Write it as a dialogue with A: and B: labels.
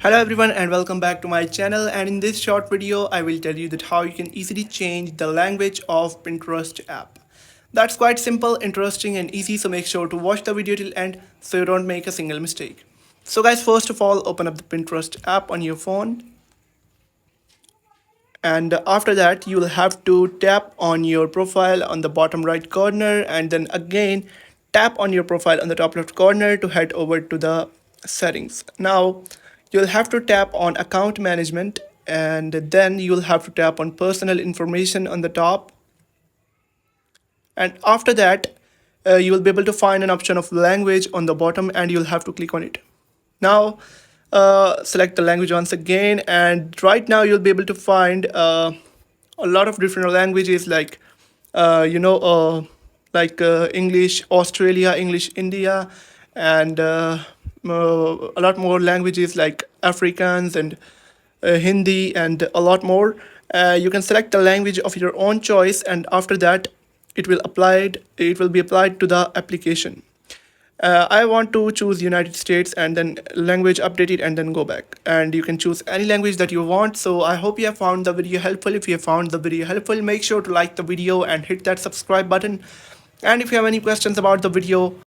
A: Hello everyone and welcome back to my channel, and in this short video I will tell you that how you can easily change the language of Pinterest app. That's quite simple, interesting and easy, so make sure to watch the video till end so you don't make a single mistake. So guys, first of all open up the Pinterest app on your phone, and after that you will have to tap on your profile on the bottom right corner, and then again tap on your profile on the top left corner to head over to the settings. Now you'll have to tap on account management, and then you'll have to tap on personal information on the top, and after that you will be able to find an option of language on the bottom and you'll have to click on it. Now select the language once again, and right now you'll be able to find a lot of different languages like uh, you know uh, English Australia, English India, and a lot more languages like Africans and Hindi and a lot more. You can select the language of your own choice, and after that it will be applied to the application. I want to choose United States and then language update it and then go back. And you can choose any language that you want. So I hope you have found the video helpful. If you have found the video helpful, make sure to like the video and hit that subscribe button. And if you have any questions about the video,